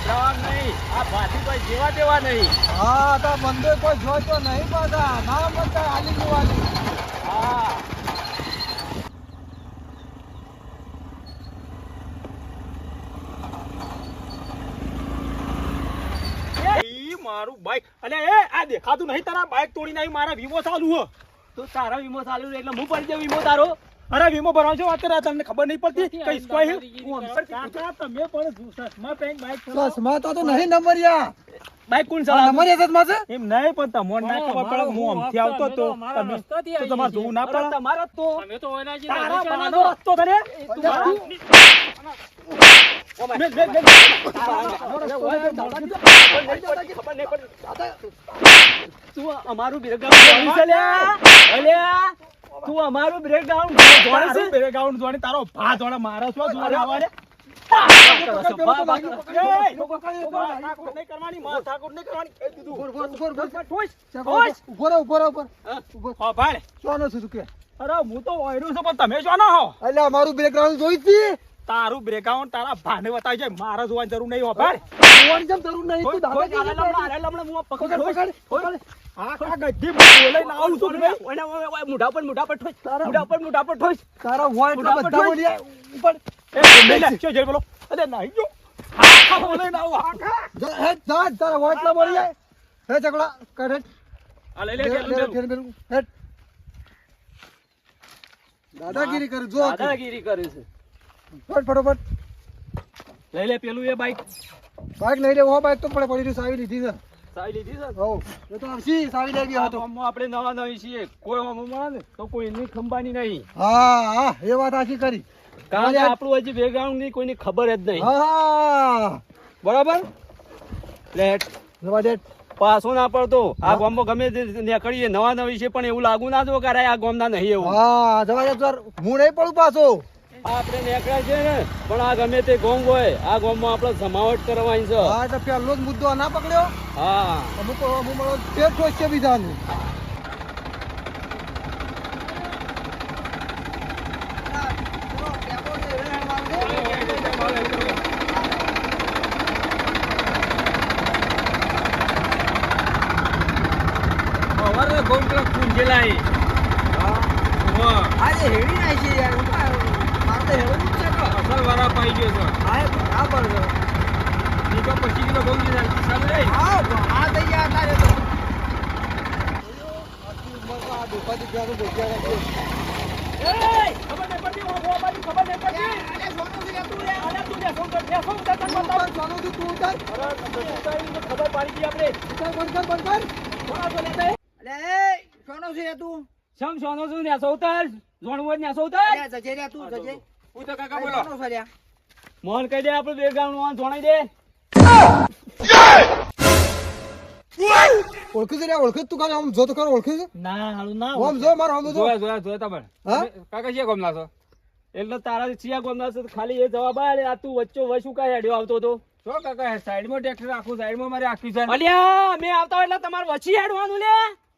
ગભરાવાનું નહીં. આ ભાથી કોઈ જેવા તેવા નહીં. હા તો બંદો કોઈ જોતો નહીં પાછા ના મત હાલી જોવાની. હા મારું બાઈક અને એ આ દેખાતું નહીં તારા બાઈક તોડી નાખી. મારા વીમો ચાલુ હો. તો તારો વીમો ચાલુ છે એટલે હું પડી જાઉં વીમો તારો. અરે વીમો ભરવાનો છો વાત કરે તમને ખબર નહીં પડતી કઈ કોઈ કાકા તમે પણ ચશ્મા પહેરીને બાઈક ચશ્મા તો નહીં નંબરિયા. બાઈક કોણ આ નંબર એ ચશ્મા છે. એમ નહીં પણ તમને ના ખબર પડે હું આમથી આવતો તો તમે તો તમારે જોવું ના પડે. તમારો તો અમે તો ઓયના જે તારા બાનો રસ્તો કરે તું અમારું બ્રેકડાઉન બ્રેકગ્રાઉન્ડ જોડે તારો ભા જોડે મારો છો જોડે આવડે હું તો ઓયરું છું પણ તમે જો ના હો. એટલે અમારું બેકગ્રાઉન્ડ જોઈ હતી. તારું બ્રેકગ્રાઉન્ડ તારા ભાને બતાવી જાય મારે જોવાની જરૂર નહીં હો ભાઈ. જોવાની જેમ જરૂર નહીં. તું દાદા પકડ આ ગદ્દી બોલે ના આવું છું ને. મોઢા પર ઠોસ તારા વોઇસ બધા બોલ્યા ઉપર. એ લે શું જઈ બોલો. અરે નહીં જો બોલે ના આવું હેડ તારા વોઇસ ના બોલ્યા. હે ચકડા કર આ લઈ લે હેડ. દાદાગીરી કરે જો. દાદાગીરી કરે છે. ફટાફટ લઈ લે પેલું એ બાઈક બાઈક લઈ લે. ઓ બાઈક તો પડે પડી સાવી લીધી છે. સાવી લીધી છે. હો એ તો આવશી સાવી લેવી હતો. આપણે નવા નવી છીએ કોઈ મળે ને તો કોઈ એની ખંબાની નહીં. હા એ વાત આખી કરી. કારણ કે આપણું હજી બેકગ્રાઉન્ડ ની કોઈની ખબર જ નહીં. હા બરાબર લેટ જવા દે. પાછો ના પડતો. આ ગામમાં ગમે તે નીકળીએ નવા નવી છે પણ એવું લાગુ ના જો કરે આ ગામના નહીં એવું. હા જવા દે સર. હું નહીં પડું પાછો. આપણે નીકળ્યા છે ને પણ આ ગમે તે ગામ હોય આ ગામમાં આપણે જમાવટ કરવાની છે. હા તો પેલો જ મુદ્દો ના પકડ્યો. હા અમુક મારો પેટ ઠોસ છે બીજાનું. અમારે ગોમ પેલા કુંજેલા આજે હેડી નાખી છે યાર. મારે તો હેડવું જ છે. અસલ વાળા પાઈ ગયો છે. હા બરાબર છે. ઈ તો 25 કિલો ગોમ ની ચાલે રે. હા આ થઈ ગયા તારે તો. આ દુપાતી પ્યારું બોલ્યા રાખજો. ખબર નહીં પડતી ખબર નહીં પડતી. અરે સોનું છે તું રે. અરે તું જે ફોન કર તને બતાવ. સોનું તું તું ઉતાર. અરે ખબર પાડી ગઈ આપણે. બંધ કર. કોણ બોલે તે? અરે સોનું છે તું. શમ સોનો છું ને સૌતર જોણવો ને સૌતર અરે જજે રે તું જજે. હું તો કાકા બોલો. સોનું છે રે. મોહન કહી દે આપણે બેકગ્રાઉન્ડ માં જોણાઈ દે. ઓળખી છે રે ઓળખી તું કાલે આમ જો તો કર ઓળખી છે. ના હાલું ના આમ જો મારો આમ જો. જોયા તમે. હા કાકા છે ગોમલા છો. એટલે તારા ચિયા ગોમના છે ખાલી એ જવાબ આલે આ તું વચ્ચો વસુ કાય હેડ્યો આવતો તો. જો કાકા સાઈડમાં ટ્રેક્ટર આખું સાઈડમાં મારે આખી છે. અલ્યા મે આવતા એટલે તમાર વચ્ચે હેડવાનું લે.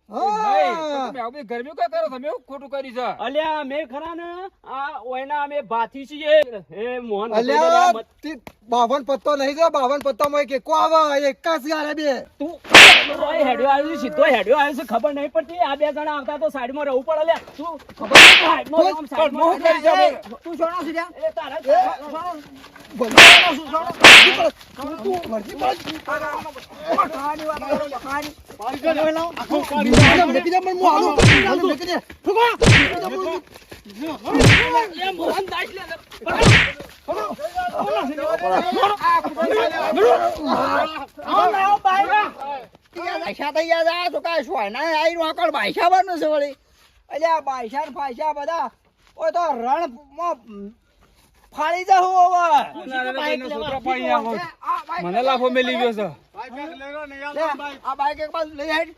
હા તમે આવું ગરમી કા કરો તમે એવું ખોટું કરી છે. અલ્યા મે ખરા ને આ ઓયના અમે ભાથી છીએ. એ મોહન અલ્યા તી 52 પત્તો નહીં જો 52 પત્તામાં એક એકો આવે 81 આલે બે. તું ઓય હેડ્યો આવ્યો છે, સીધો હેડ્યો આવ્યો છે ખબર નહીં પડતી. આ બે જણા આવતા તો સાઈડમાં રહેવું પડે. લે તું ખબર નહીં સાઈડમાં આમ સાઈડમાં કરી જા. તું સોનો છે રે. એટલે તારા બોલવાનો શું સોનો. તું મરજી બોલ. ખાવાની વાત કરો ખાવાની. પાણી કરે લાવ. મેકી દે મને મો આલો. મેકી દે. ઠુકા. એ મોહન દાઈશ લે. ભાઈસા થઈ ગયા તો કાંઈ શું ના આઈ આકળ ભાઈસા બનવું છે વળી. અલ્યા ભાઈસા ને ફાઈસા બધા ઓય તો રણ ફાળી જાવ મને લાફો મેલી ગયો છે. આ બાઈક એક બાજુ લઈ હેડ.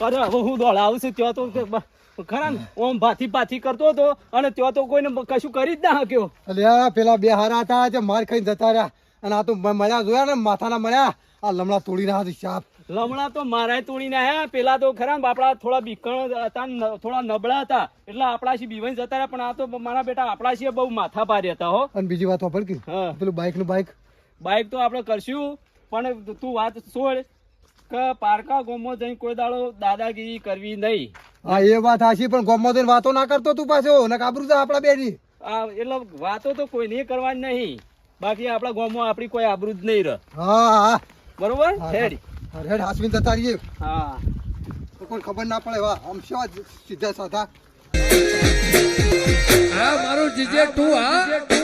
અરે હવે હું દોડાવું છું ત્યાં તો ખરા ને ઓમ ભાથી પાથી કરતો હતો અને ત્યાં તો કોઈને કશું કરી જ ના શક્યો. અલ્યા પેલા બે હારા હતા જે માર ખાઈને જતા રહ્યા અને આ તો મળ્યા જોયા ને માથાના મળ્યા આ લમડા તોડી રહ્યા શાપ લમણા તો મારાય તોડી નાખ્યા. પેલા તો ખરા ને બાપડા થોડા બીકણ હતા ને થોડા નબળા હતા એટલે આપણાથી બીવાઈ જતા રહ્યા. પણ આ તો મારા બેટા આપણાથી બહુ માથા ભારે હતા હો. અને બીજી વાત સાંભળ કે હા. પેલું બાઈક બાઈક તો આપણે કરશું પણ તું વાત છોડ કે પારકા ગામમાં જઈને કોઈ દાડો દાદાગીરી કરવી નહીં. હા એ વાત હાચી, પણ ગામમાં જઈને વાતો ના કરતો તું પાછો ને કાબરું છે આપડા બેની. એટલે વાતો તો કોઈ નહીં કરવાની નહીં. બાકી આપણા ગામમાં આપણી કોઈ આબરૂ જ નહીં રહે. હા બરોબર હા. હેડ. હેડ હાસવીને જતા રહીએ હા તો કોઈ ખબર ના પડે. વાહ આમ શું સીધા સાધા. હા મારું જીજે તું હા